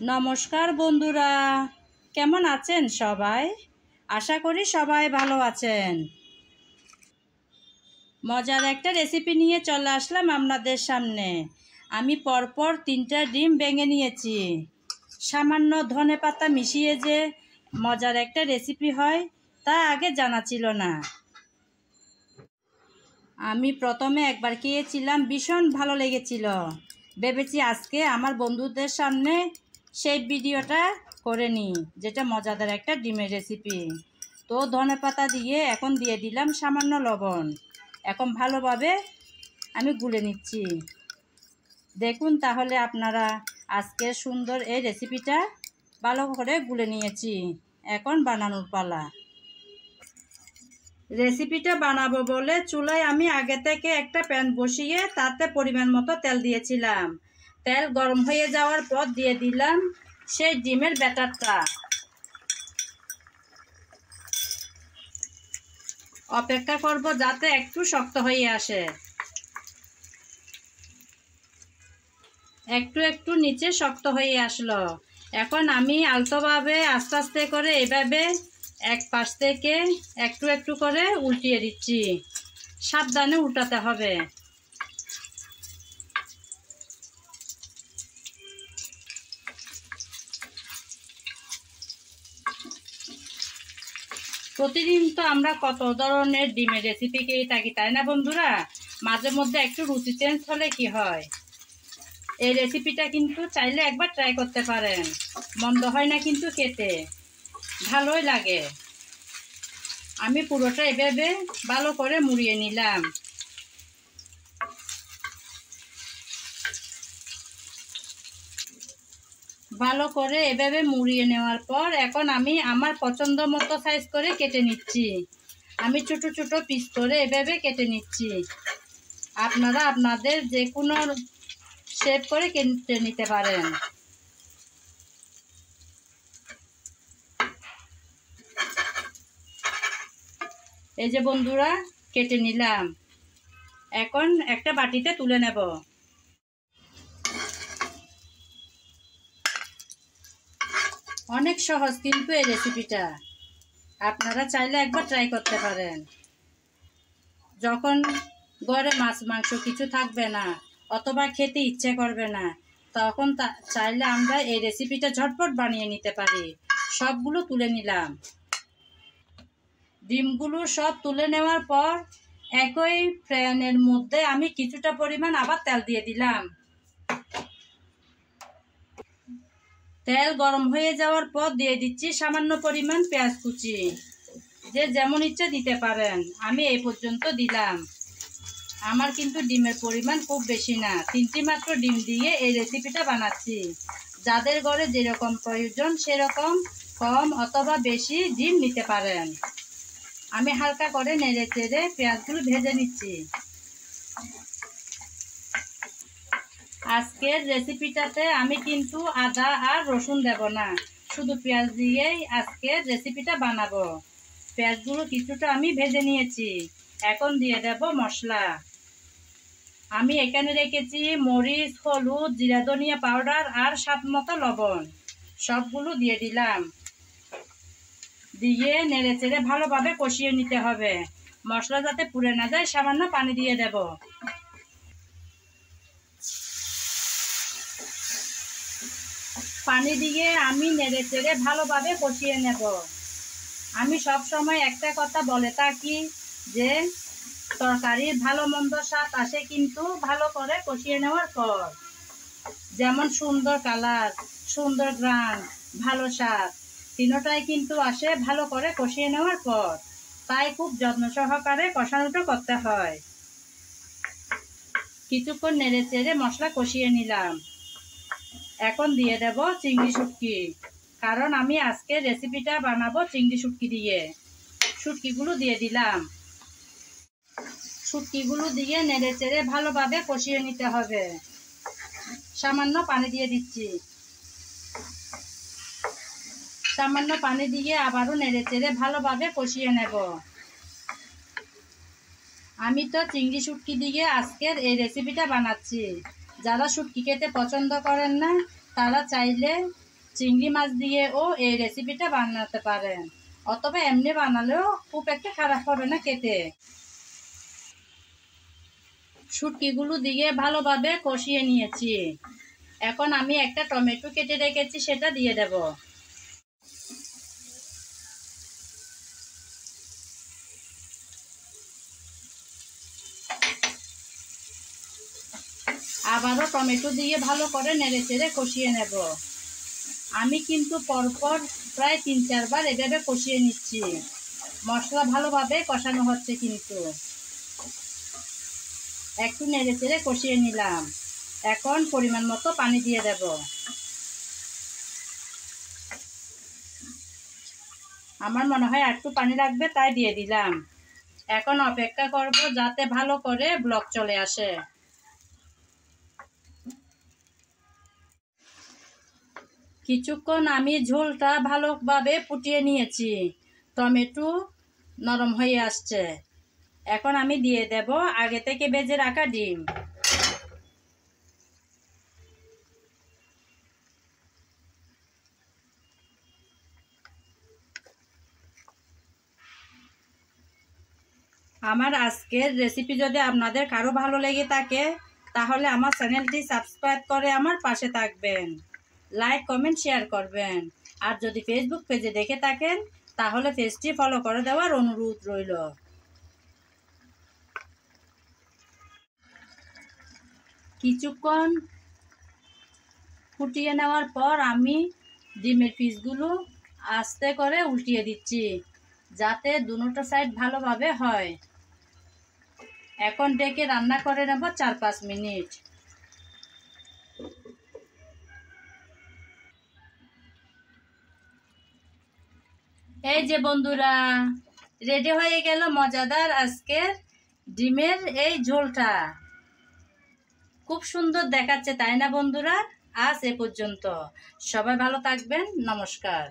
নমস্কার বন্ধুরা, কেমন আছেন সবাই? আশা করি সবাই ভালো আছেন। মজার একটা রেসিপি নিয়ে চলে আসলাম আপনাদের সামনে। আমি পরপর 3টা ডিম ভেঙে নিয়েছি। সামান্য ধনেপাতা মিশিয়ে যে মজার একটা রেসিপি হয় তা আগে জানা ছিল না। আমি প্রথমে একবার খেয়েছিলাম, ভীষণ ভালো লেগেছিল। ভেবেছি আজকে আমার বন্ধুদের সামনে সেই ভিডিওটা করে নিই, যেটা মজাদার একটা ডিমের রেসিপি। তো ধনেপাতা দিয়ে এখন দিয়ে দিলাম সামান্য লবণ। এখন ভালোভাবে আমি গুলে নিচ্ছি। দেখুন তাহলে আপনারা, আজকের সুন্দর এই রেসিপিটা ভালো করে গুলে নিয়েছি। এখন বানানোর পালা। রেসিপিটা বানাবো বলে চুলায় আমি আগে থেকে একটা প্যান বসিয়ে তাতে পরিমাণ মতো তেল দিয়েছিলাম। তেল গরম হয়ে যাওয়ার পর দিয়ে দিলাম সেই ডিমের ব্যাটারটা। অপেক্ষা করব যাতে একটু শক্ত হয়ে আসে। একটু একটু নিচে শক্ত হয়ে আসলো। এখন আমি আলতোভাবে আস্তে আস্তে করে এভাবে এক পাশ থেকে একটু একটু করে উল্টিয়ে দিচ্ছি। সাবধানে উল্টাতে হবে। প্রতিদিন তো আমরা কত ধরনের ডিমের রেসিপি খেয়ে থাকি, তাই না বন্ধুরা? মাঝে মধ্যে একটু রুচি চেঞ্জ হলে কি হয়। এই রেসিপিটা কিন্তু চাইলে একবার ট্রাই করতে পারেন। মন্দ হয় না কিন্তু খেতে, ভালোই লাগে। আমি পুরোটা এভাবে ভালো করে মুড়িয়ে নিলাম। ভালো করে এভাবে মুড়িয়ে নেওয়ার পর এখন আমি আমার পছন্দ মতো সাইজ করে কেটে নিচ্ছি। আমি ছোট ছোট পিস করে এভাবে কেটে নিচ্ছি। আপনারা আপনাদের যে কোনো শেপ করে কেটে নিতে পারেন। এই যে বন্ধুরা, কেটে নিলাম। এখন একটা বাটিতে তুলে নেব। অনেক সহজ কিন্তু এই রেসিপিটা, আপনারা চাইলে একবার ট্রাই করতে পারেন। যখন ঘরে মাছ মাংস কিছু থাকবে না অথবা খেতে ইচ্ছে করবে না, তখন চাইলে আমরা এই রেসিপিটা ঝটপট বানিয়ে নিতে পারি। সবগুলো তুলে নিলাম। ডিমগুলো সব তুলে নেওয়ার পর একই প্যানের মধ্যে আমি কিছুটা পরিমাণ আবার তেল দিয়ে দিলাম। তেল গরম হয়ে যাওয়ার পর দিয়ে দিচ্ছি সামান্য পরিমাণ পেঁয়াজ কুচি। যে যেমন ইচ্ছা দিতে পারেন, আমি এই পর্যন্ত দিলাম। আমার কিন্তু ডিমের পরিমাণ খুব বেশি না, 3টি মাত্র ডিম দিয়ে এই রেসিপিটা বানাচ্ছি। যাদের ঘরে যেরকম প্রয়োজন সেরকম কম অথবা বেশি ডিম নিতে পারেন। আমি হালকা করে নেড়ে চেড়ে পেঁয়াজগুলো ভেজে নিচ্ছি। আজকের রেসিপিটাতে আমি কিন্তু আদা আর রসুন দেব না, শুধু পেঁয়াজ দিয়েই আজকের রেসিপিটা বানাবো। পেঁয়াজগুলো কিছুটা আমি ভেজে নিয়েছি। এখন দিয়ে দেব মশলা। আমি এখানে রেখেছি মরিচ, হলুদ, জিরা ধনিয়া পাউডার আর স্বাদ মতো লবণ। সবগুলো দিয়ে দিলাম। দিয়ে নেড়ে চেড়ে ভালোভাবে কষিয়ে নিতে হবে। মশলা যাতে পুড়ে না যায় সামান্য পানি দিয়ে দেব। পানি দিয়ে আমি নেড়ে চেড়ে ভালোভাবে কষিয়ে নেব। আমি সব সময় একটা কথা বলে থাকি যে তরকারির ভালো মন্দ স্বাদ আসে কিন্তু ভালো করে কষিয়ে নেওয়ার পর। যেমন সুন্দর কালার, সুন্দর ঘ্রাণ, ভালো স্বাদ, তিনটাই কিন্তু আসে ভালো করে কষিয়ে নেওয়ার পর। তাই খুব যত্ন সহকারে কষানোটা করতে হয়। কিছুক্ষণ নেড়ে চেড়ে মশলা কষিয়ে নিলাম। এখন দিয়ে দেব চিংড়ি শুটকি, কারণ আমি আজকে রেসিপিটা বানাবো চিংড়ি শুটকি দিয়ে। শুটকিগুলো দিয়ে দিলাম। শুটকিগুলো দিয়ে নেড়ে চেড়ে ভালোভাবে কষিয়ে নিতে হবে। সামান্য পানি দিয়ে দিচ্ছি। সামান্য পানি দিয়ে আবারও নেড়ে চেড়ে ভালোভাবে কষিয়ে নেব। আমি তো চিংড়ি শুটকি দিয়ে আজকের এই রেসিপিটা বানাচ্ছি। যারা শুটকি খেতে পছন্দ করেন না তারা চাইলে চিংড়ি মাছ দিয়েও এই রেসিপিটা বানাতে পারেন, অথবা এমনি বানালেও খুব একটা খারাপ হবে না খেতে। শুটকিগুলো দিয়ে ভালোভাবে কষিয়ে নিয়েছি। এখন আমি একটা টমেটো কেটে রেখেছি, সেটা দিয়ে দেব। আবারও টমেটো দিয়ে ভালো করে নেড়েচেড়ে কষিয়ে নেব। আমি কিন্তু পরপর প্রায় 3-4 বার এভাবে কষিয়ে নিচ্ছি। মশলা ভালোভাবে কষানো হচ্ছে, কিন্তু একটু নেড়েচেড়ে কষিয়ে নিলাম। এখন পরিমাণ মতো পানি দিয়ে দেব। আমার মনে হয় একটু পানি লাগবে, তাই দিয়ে দিলাম। এখন অপেক্ষা করব যাতে ভালো করে ব্লক চলে আসে। কিছুক্ষণ আমি ঝোলটা ভালোভাবে ফুটিয়ে নিয়েছি। টমেটো নরম হয়ে আসছে। এখন আমি দিয়ে দেব আগে থেকে ভেজে রাখা ডিম। আমার আজকের রেসিপি যদি আপনাদের কারো ভালো লেগে থাকে, তাহলে আমার চ্যানেলটি সাবস্ক্রাইব করে আমার পাশে থাকবেন, লাইক কমেন্ট শেয়ার করবেন। আর যদি ফেসবুক পেজে দেখে থাকেন, তাহলে পেজটি ফলো করে দেওয়ার অনুরোধ রইল। কিছুক্ষণ ফুটিয়ে নেওয়ার পর আমি ডিমের পিসগুলো আস্তে করে উল্টিয়ে দিচ্ছি, যাতে দুটো সাইড ভালোভাবে হয়। এখন ডেকে রান্না করে নেব 4-5 মিনিট। এই যে বন্ধুরা, রেডি হয়ে গেল মজাদার আজকের ডিমের এই ঝোলটা। খুব সুন্দর দেখাচ্ছে, তাই না বন্ধুরা? আজ এ পর্যন্ত। সবাই ভালো থাকবেন। নমস্কার।